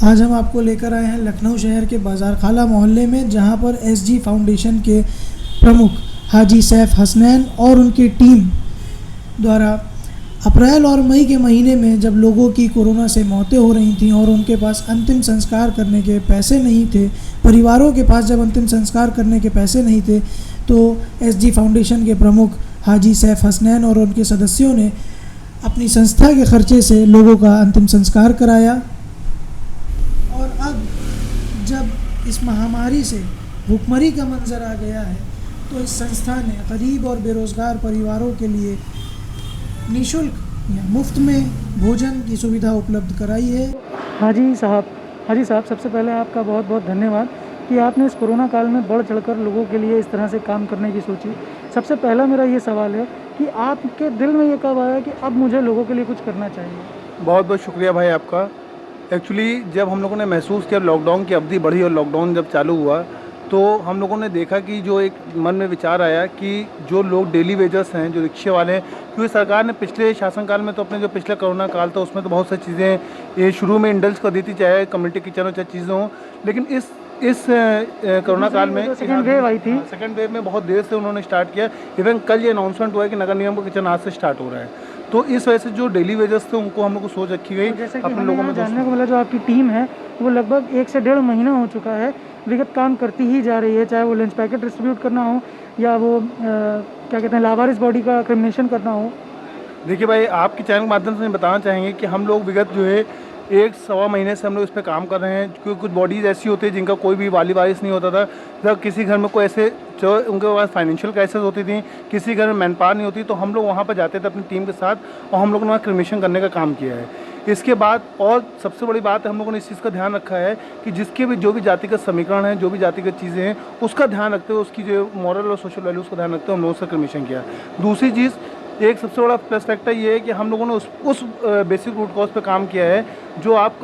आज हम आपको लेकर आए हैं लखनऊ शहर के बाज़ार खाला मोहल्ले में, जहां पर एसजी फाउंडेशन के प्रमुख हाजी सैफ हसनैन और उनकी टीम द्वारा अप्रैल और मई के महीने में जब लोगों की कोरोना से मौतें हो रही थीं और उनके पास अंतिम संस्कार करने के पैसे नहीं थे, परिवारों के पास जब अंतिम संस्कार करने के पैसे नहीं थे, तो एसजी फाउंडेशन के प्रमुख हाजी सैफ हसनैन और उनके सदस्यों ने अपनी संस्था के खर्चे से लोगों का अंतिम संस्कार कराया। और अब जब इस महामारी से भूखमरी का मंजर आ गया है, तो इस संस्था ने गरीब और बेरोज़गार परिवारों के लिए निःशुल्क या मुफ्त में भोजन की सुविधा उपलब्ध कराई है। हाजी साहब, सबसे पहले आपका बहुत बहुत धन्यवाद कि आपने इस कोरोना काल में बढ़ चढ़कर लोगों के लिए इस तरह से काम करने की सोची। सबसे पहला मेरा ये सवाल है कि आपके दिल में ये कब आया कि अब मुझे लोगों के लिए कुछ करना चाहिए? बहुत बहुत शुक्रिया भाई आपका। एक्चुअली जब हम लोगों ने महसूस किया लॉकडाउन की अवधि बढ़ी और लॉकडाउन जब चालू हुआ, तो हम लोगों ने देखा कि जो एक मन में विचार आया कि जो लोग डेली वेजर्स हैं, जो रिक्शे वाले हैं, क्योंकि सरकार ने पिछले शासनकाल में तो अपने जो पिछला कोरोना काल था उसमें तो बहुत सारी चीज़ें ये शुरू में इंडल्ज कर दी थी, चाहे कम्युनिटी किचन हो चाहे चीज़ें हों, लेकिन इस कोरोना काल में सेकेंड वेव आई थी, सेकेंड वेव में बहुत देर से उन्होंने स्टार्ट किया। इवन कल ये अनाउंसमेंट हुआ है कि नगर निगम का किचन आज से स्टार्ट हो रहा है। तो इस वजह से जो डेली वेजर्स थे उनको हम लोग को सोच रखी गई। जैसे कि अपने लोगों में जानने को मिला, जो आपकी टीम है वो लगभग 1 से 1.5 महीना हो चुका है, विगत काम करती ही जा रही है, चाहे वो लंच पैकेट डिस्ट्रीब्यूट करना हो या वो क्या कहते हैं लावारिस बॉडी का क्रिमिनेशन करना हो। देखिए भाई, आपके चैनल के माध्यम से बताना चाहेंगे कि हम लोग विगत जो है 1 सवा महीने से हम लोग इस पर काम कर रहे हैं, क्योंकि कुछ बॉडीज़ ऐसी होती है जिनका कोई भी वाली वारिस नहीं होता था। जब किसी घर में कोई ऐसे जो उनके पास फाइनेंशियल क्राइसिस होती थी, किसी घर में मैन पावर नहीं होती, तो हम लोग वहाँ पर जाते थे अपनी टीम के साथ और हम लोगों ने वहाँ क्रिमिनेशन करने का काम किया है। इसके बाद और सबसे बड़ी बात है, हम लोगों ने इस चीज़ का ध्यान रखा है कि जिसके भी जो भी जातिगत समीकरण है, जो भी जातिगत चीज़ें हैं, उसका ध्यान रखते हुए, उसकी जो मॉरल और सोशल वैल्यूज़ का ध्यान रखते हुए हम लोगों से क्रिमिनेशन किया। दूसरी चीज़, एक सबसे बड़ा प्लस फैक्टर ये है कि हम लोगों ने उस बेसिक रूट कॉज पे काम किया है, जो आप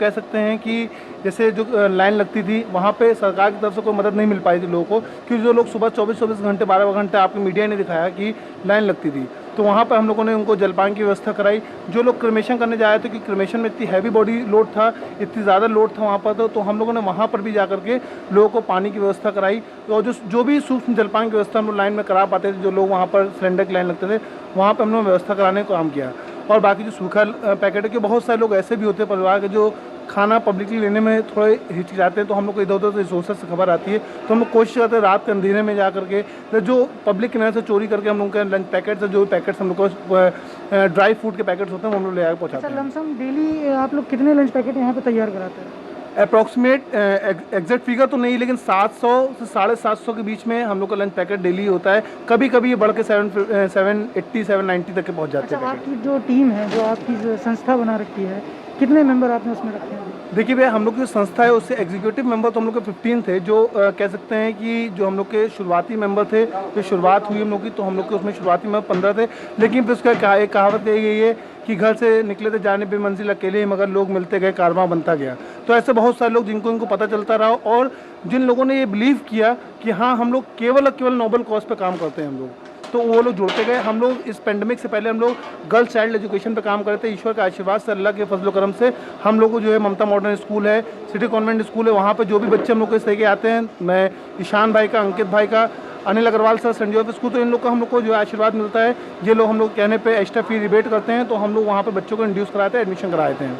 कह सकते हैं कि जैसे जो लाइन लगती थी वहाँ पे सरकार की तरफ से कोई मदद नहीं मिल पाई थी लोगों को, क्योंकि जो लोग सुबह 24 घंटे 12 घंटे आपकी मीडिया ने दिखाया कि लाइन लगती थी, तो वहाँ पर हम लोगों ने उनको जलपान की व्यवस्था कराई। जो लोग क्रिमेशन करने जा रहे थे, क्योंकि क्रिमेशन में इतनी हैवी बॉडी लोड था, इतनी ज़्यादा लोड था वहाँ पर, तो हम लोगों ने वहाँ पर भी जा करके लोगों को पानी की व्यवस्था कराई। और जो भी सूक्ष्म जलपान की व्यवस्था हम लोग लाइन में करा पाते थे, जो लोग वहाँ पर सिलेंडर की लाइन लगते थे, वहाँ पर हम लोग व्यवस्था कराने का काम किया। और बाकी जो सूखा पैकेट है कि बहुत सारे लोग ऐसे भी होते हैं परिवार के जो खाना पब्लिकली लेने में थोड़े हिचकिचाते हैं, तो हम लोग को इधर उधर से रिसोर्सेज से खबर आती है, तो हम लोग कोशिश करते हैं रात के अंधेरे में जा करके तो जो पब्लिक किनारे से चोरी करके हम लोग के लंच पैकेट्स, जो भी पैकेट्स हम लोग को ड्राई फूड के पैकेट्स होते हैं, वो हम लोग ले आकर पहुँचाते हैं। लमसम डेली आप लोग कितने लंच पैकेट यहाँ पे तैयार कराते हैं? अप्रॉक्सीमेट एग्जैक्ट फिगर तो नहीं, लेकिन 700 से 750 के बीच में हम लोग का लंच पैकेट डेली होता है। कभी कभी ये बढ़ के 780 790 तक के पहुँच जाते हैं। आपकी जो टीम है, जो आपकी संस्था बना रखी है, कितने मेंबर आपने उसमें रखे हैं? देखिए भैया, हम लोग की जो संस्था है उससे एग्जीक्यूटिव मेंबर तो हम लोग के 15 थे, जो कह सकते हैं कि जो हम लोग के शुरुआती मेंबर थे, जो शुरुआत हुई हम लोग की, तो हम लोग के उसमें शुरुआती मेंबर 15 थे। लेकिन फिर उसका एक कहावत कही गई है कि घर से निकले थे जाने पे मंजिल अकेले ही, मगर लोग मिलते गए कारवां बनता गया। तो ऐसे बहुत सारे लोग जिनको इनको पता चलता रहा, और जिन लोगों ने ये बिलीव किया कि हाँ हम लोग केवल नोबल कॉज पे काम करते हैं हम लोग, तो वो लोग जुड़ते गए। हम लोग इस पेंडेमिक से पहले हम लोग गर्ल्स चाइल्ड एजुकेशन पे काम करते थे। ईश्वर का आशीर्वाद से, अल्लाह के फजल करम से हम लोग को जो है ममता मॉडर्न स्कूल है, सिटी कॉन्वेंट स्कूल है, वहाँ पे जो भी बच्चे हम लोग को इस तरह के आते हैं, मैं ईशान भाई का, अंकित भाई का, अनिल अग्रवाल सर, संजय स्कूल, तो इन लोग का हम लोग को जो आशीर्वाद मिलता है। ये लोग हम लोग कहने पर एक्स्ट्रा फी रिबेट करते हैं, तो हम लोग वहाँ पर बच्चों को इंड्यूस कराते हैं, एडमिशन कराते हैं।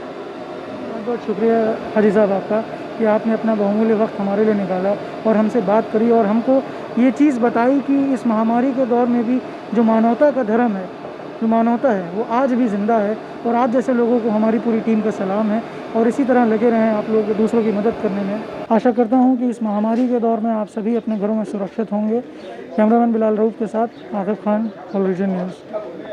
बहुत बहुत शुक्रिया हाजी साहब आपका कि आपने अपना बहुमूल्य वक्त हमारे लिए निकाला और हमसे बात करी और हमको ये चीज़ बताई कि इस महामारी के दौर में भी जो मानवता का धर्म है, जो मानवता है, वो आज भी ज़िंदा है। और आप जैसे लोगों को हमारी पूरी टीम का सलाम है, और इसी तरह लगे रहें आप लोग दूसरों की मदद करने में। आशा करता हूँ कि इस महामारी के दौर में आप सभी अपने घरों में सुरक्षित होंगे। कैमरामैन बिलाल रऊफ के साथ Atif Khan, all region news.